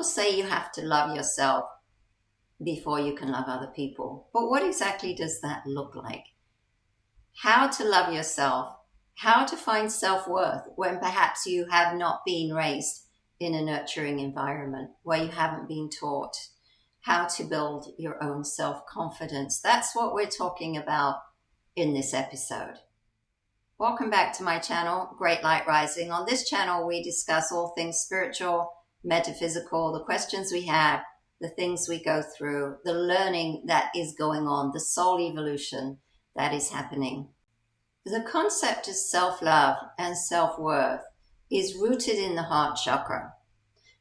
People say you have to love yourself before you can love other people. But what exactly does that look like? How to love yourself, how to find self-worth when perhaps you have not been raised in a nurturing environment, where you haven't been taught how to build your own self-confidence. That's what we're talking about in this episode. Welcome back to my channel, Great Light Rising. On this channel, we discuss all things spiritual, metaphysical, the questions we have, the things we go through, the learning that is going on, the soul evolution that is happening. The concept of self-love and self-worth is rooted in the heart chakra.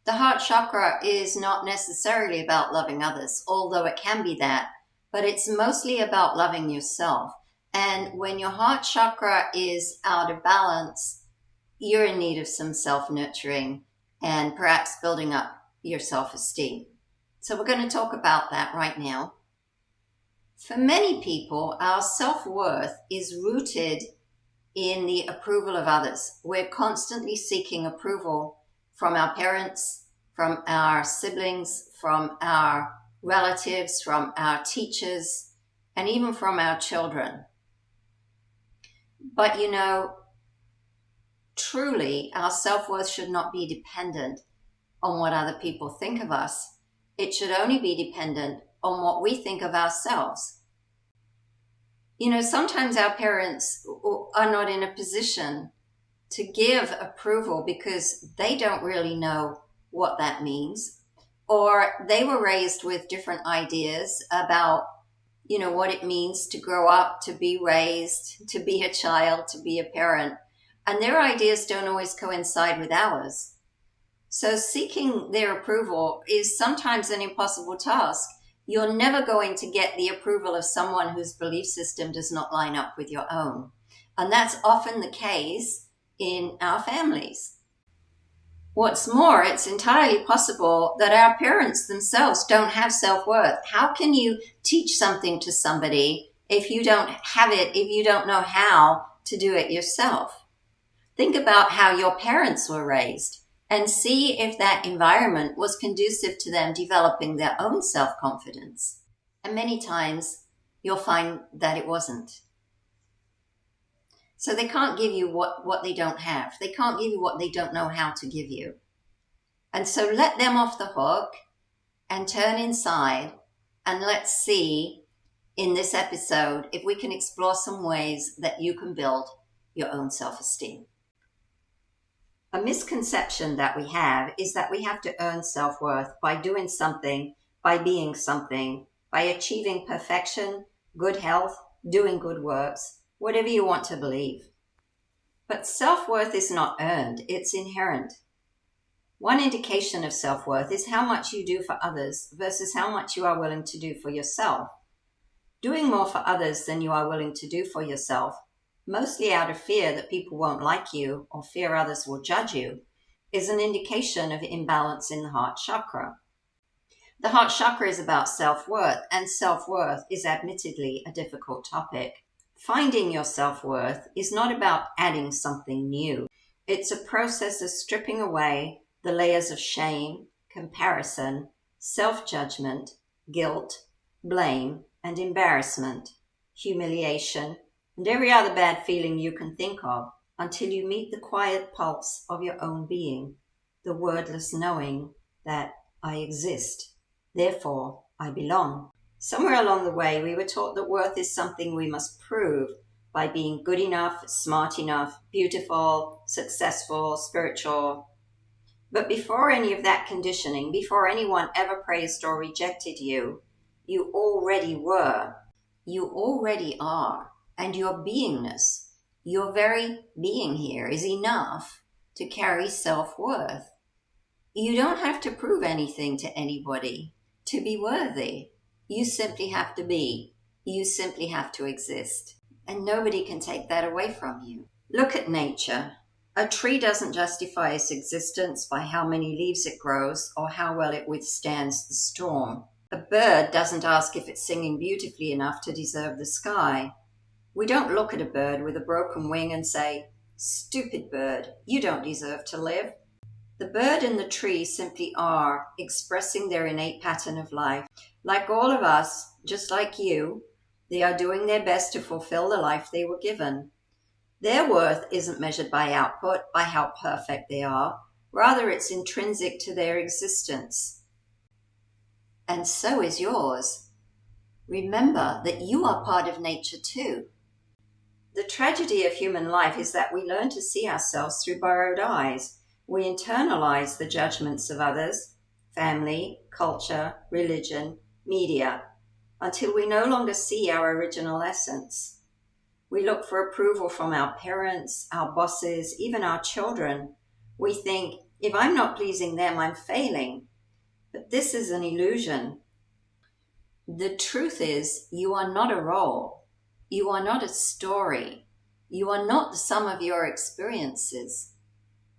The heart chakra is not necessarily about loving others, although it can be that, but it's mostly about loving yourself. And when your heart chakra is out of balance, you're in need of some self-nurturing and perhaps building up your self-esteem. So we're going to talk about that right now. For many people, our self-worth is rooted in the approval of others. We're constantly seeking approval from our parents, from our siblings, from our relatives, from our teachers, and even from our children. But truly, our self-worth should not be dependent on what other people think of us. It should only be dependent on what we think of ourselves. Sometimes our parents are not in a position to give approval because they don't really know what that means, or they were raised with different ideas about, what it means to grow up, to be raised, to be a child, to be a parent, and their ideas don't always coincide with ours. So seeking their approval is sometimes an impossible task. You're never going to get the approval of someone whose belief system does not line up with your own. And that's often the case in our families. What's more, it's entirely possible that our parents themselves don't have self-worth. How can you teach something to somebody if you don't have it, if you don't know how to do it yourself? Think about how your parents were raised and see if that environment was conducive to them developing their own self-confidence. And many times you'll find that it wasn't. So they can't give you what they don't have. They can't give you what they don't know how to give you. And so let them off the hook and turn inside, and let's see in this episode if we can explore some ways that you can build your own self-esteem. A misconception that we have is that we have to earn self-worth by doing something, by being something, by achieving perfection, good health, doing good works, whatever you want to believe. But self-worth is not earned, it's inherent. One indication of self-worth is how much you do for others versus how much you are willing to do for yourself. Doing more for others than you are willing to do for yourself, mostly out of fear that people won't like you or fear others will judge you, is an indication of imbalance in the heart chakra. The heart chakra is about self-worth, and self-worth is admittedly a difficult topic. Finding your self-worth is not about adding something new. It's a process of stripping away the layers of shame, comparison, self-judgment, guilt, blame, and embarrassment, humiliation, and every other bad feeling you can think of until you meet the quiet pulse of your own being, the wordless knowing that I exist, therefore I belong. Somewhere along the way, we were taught that worth is something we must prove by being good enough, smart enough, beautiful, successful, spiritual. But before any of that conditioning, before anyone ever praised or rejected you, you already were. You already are. And your beingness, your very being here, is enough to carry self-worth. You don't have to prove anything to anybody to be worthy. You simply have to be. You simply have to exist. And nobody can take that away from you. Look at nature. A tree doesn't justify its existence by how many leaves it grows or how well it withstands the storm. A bird doesn't ask if it's singing beautifully enough to deserve the sky. We don't look at a bird with a broken wing and say, "Stupid bird, you don't deserve to live." The bird and the tree simply are expressing their innate pattern of life. Like all of us, just like you, they are doing their best to fulfill the life they were given. Their worth isn't measured by output, by how perfect they are. Rather, it's intrinsic to their existence. And so is yours. Remember that you are part of nature too. The tragedy of human life is that we learn to see ourselves through borrowed eyes. We internalize the judgments of others, family, culture, religion, media, until we no longer see our original essence. We look for approval from our parents, our bosses, even our children. We think, if I'm not pleasing them, I'm failing. But this is an illusion. The truth is, you are not a role. You are not a story. You are not the sum of your experiences.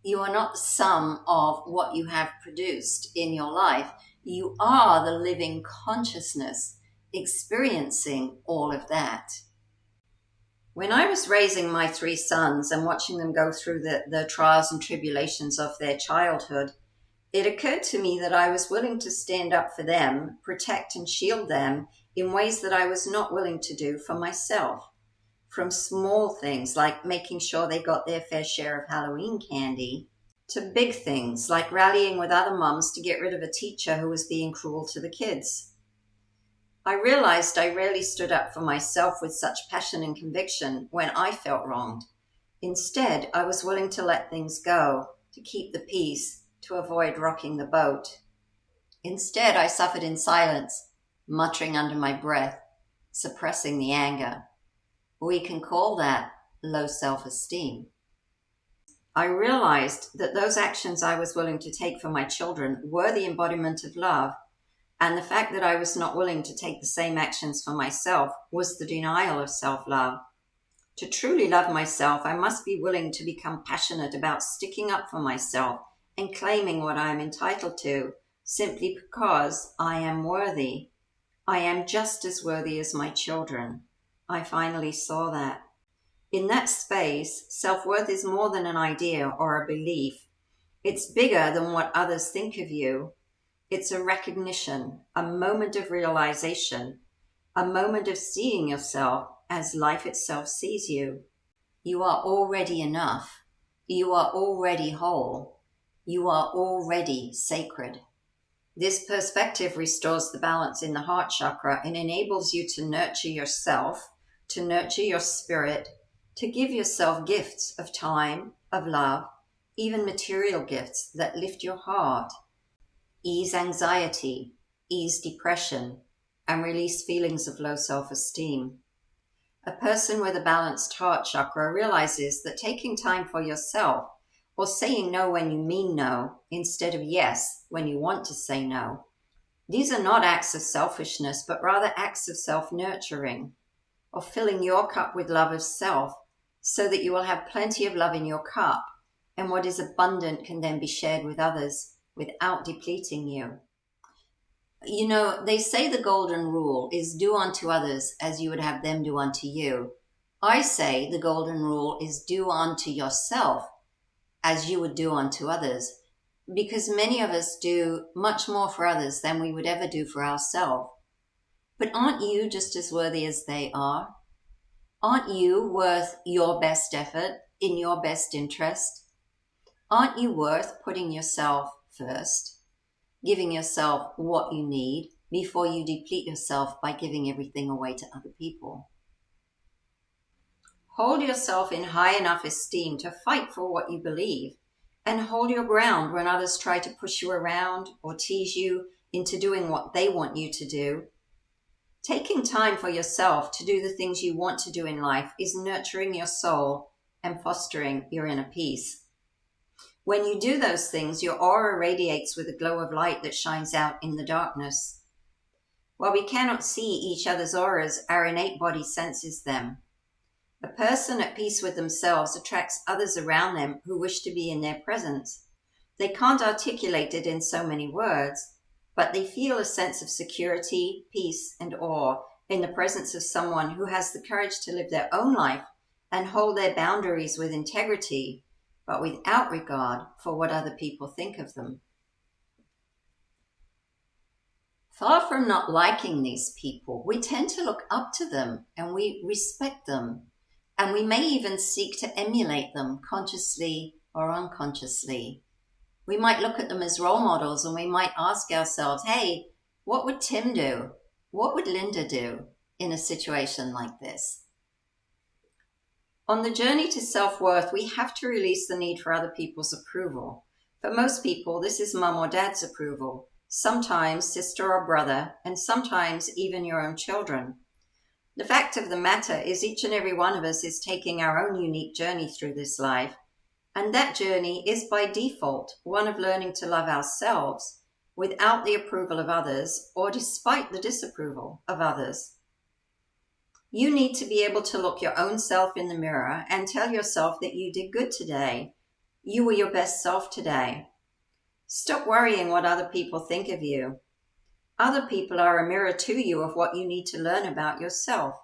You are not the sum of what you have produced in your life. You are the living consciousness experiencing all of that. When I was raising my 3 sons and watching them go through the trials and tribulations of their childhood, it occurred to me that I was willing to stand up for them, protect and shield them in ways that I was not willing to do for myself. From small things like making sure they got their fair share of Halloween candy, to big things like rallying with other mums to get rid of a teacher who was being cruel to the kids. I realized I rarely stood up for myself with such passion and conviction when I felt wronged. Instead, I was willing to let things go, to keep the peace, to avoid rocking the boat. Instead, I suffered in silence, muttering under my breath, suppressing the anger. We can call that low self-esteem. I realized that those actions I was willing to take for my children were the embodiment of love, and the fact that I was not willing to take the same actions for myself was the denial of self-love. To truly love myself, I must be willing to become passionate about sticking up for myself and claiming what I am entitled to, simply because I am worthy. I am just as worthy as my children. I finally saw that. In that space, self-worth is more than an idea or a belief. It's bigger than what others think of you. It's a recognition, a moment of realization, a moment of seeing yourself as life itself sees you. You are already enough. You are already whole. You are already sacred. This perspective restores the balance in the heart chakra and enables you to nurture yourself, to nurture your spirit, to give yourself gifts of time, of love, even material gifts that lift your heart, ease anxiety, ease depression, and release feelings of low self-esteem. A person with a balanced heart chakra realizes that taking time for yourself, or saying no when you mean no, instead of yes when you want to say no, these are not acts of selfishness, but rather acts of self-nurturing, of filling your cup with love of self, so that you will have plenty of love in your cup, and what is abundant can then be shared with others without depleting you. You know, they say the golden rule is do unto others as you would have them do unto you. I say the golden rule is do unto yourself as you would do unto others, because many of us do much more for others than we would ever do for ourselves. But aren't you just as worthy as they are? Aren't you worth your best effort in your best interest? Aren't you worth putting yourself first, giving yourself what you need before you deplete yourself by giving everything away to other people? Hold yourself in high enough esteem to fight for what you believe, and hold your ground when others try to push you around or tease you into doing what they want you to do. Taking time for yourself to do the things you want to do in life is nurturing your soul and fostering your inner peace. When you do those things, your aura radiates with a glow of light that shines out in the darkness. While we cannot see each other's auras, our innate body senses them. A person at peace with themselves attracts others around them who wish to be in their presence. They can't articulate it in so many words, but they feel a sense of security, peace, and awe in the presence of someone who has the courage to live their own life and hold their boundaries with integrity, but without regard for what other people think of them. Far from not liking these people, we tend to look up to them and we respect them, and we may even seek to emulate them consciously or unconsciously. We might look at them as role models and we might ask ourselves, hey, what would Tim do? What would Linda do in a situation like this? On the journey to self-worth, we have to release the need for other people's approval. For most people, this is mum or dad's approval, sometimes sister or brother, and sometimes even your own children. The fact of the matter is each and every one of us is taking our own unique journey through this life, and that journey is by default one of learning to love ourselves without the approval of others or despite the disapproval of others. You need to be able to look your own self in the mirror and tell yourself that you did good today. You were your best self today. Stop worrying what other people think of you. Other people are a mirror to you of what you need to learn about yourself.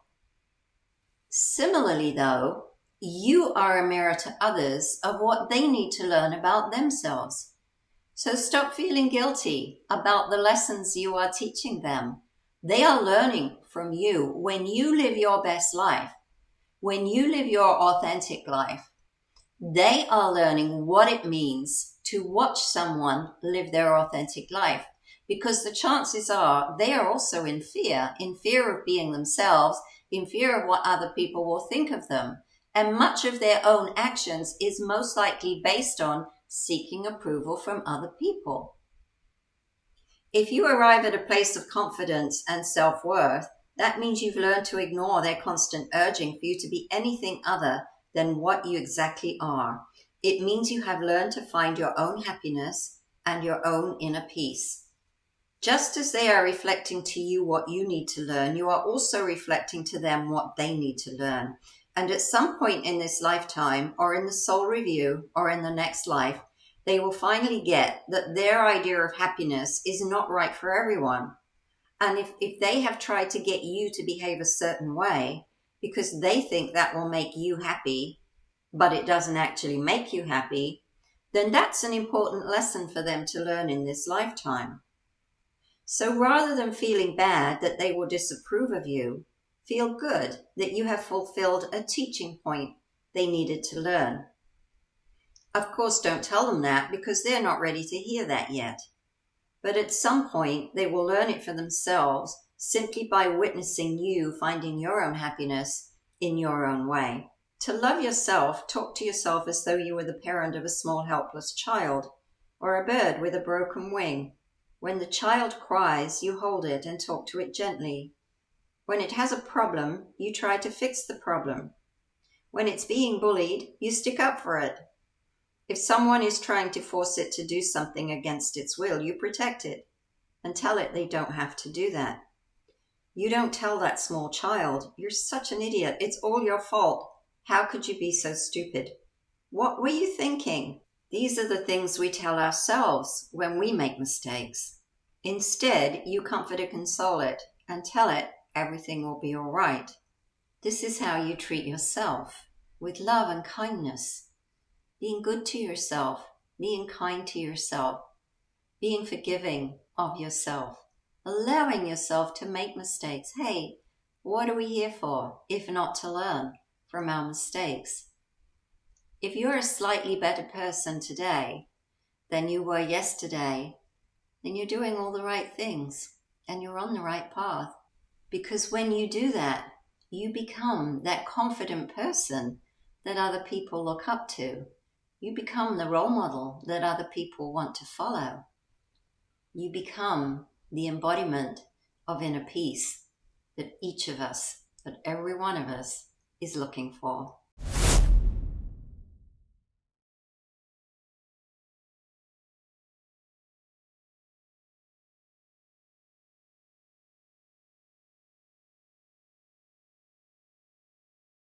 Similarly, though, you are a mirror to others of what they need to learn about themselves. So stop feeling guilty about the lessons you are teaching them. They are learning from you. When you live your best life, when you live your authentic life, they are learning what it means to watch someone live their authentic life, because the chances are they are also in fear of being themselves, in fear of what other people will think of them. And much of their own actions is most likely based on seeking approval from other people. If you arrive at a place of confidence and self-worth, that means you've learned to ignore their constant urging for you to be anything other than what you exactly are. It means you have learned to find your own happiness and your own inner peace. Just as they are reflecting to you what you need to learn, you are also reflecting to them what they need to learn. And at some point in this lifetime, or in the soul review, or in the next life, they will finally get that their idea of happiness is not right for everyone. And if they have tried to get you to behave a certain way because they think that will make you happy, but it doesn't actually make you happy, then that's an important lesson for them to learn in this lifetime. So rather than feeling bad that they will disapprove of you, feel good that you have fulfilled a teaching point they needed to learn. Of course, don't tell them that because they're not ready to hear that yet. But at some point, they will learn it for themselves simply by witnessing you finding your own happiness in your own way. To love yourself, talk to yourself as though you were the parent of a small helpless child or a bird with a broken wing. When the child cries, you hold it and talk to it gently. When it has a problem, you try to fix the problem. When it's being bullied, you stick up for it. If someone is trying to force it to do something against its will, you protect it and tell it they don't have to do that. You don't tell that small child, "You're such an idiot. It's all your fault. How could you be so stupid? What were you thinking?" These are the things we tell ourselves when we make mistakes. Instead, you comfort and console it and tell it everything will be all right. This is how you treat yourself, with love and kindness. Being good to yourself, being kind to yourself, being forgiving of yourself, allowing yourself to make mistakes. Hey, what are we here for if not to learn from our mistakes? If you're a slightly better person today than you were yesterday, then you're doing all the right things and you're on the right path. Because when you do that, you become that confident person that other people look up to. You become the role model that other people want to follow. You become the embodiment of inner peace that each of us, that every one of us is looking for.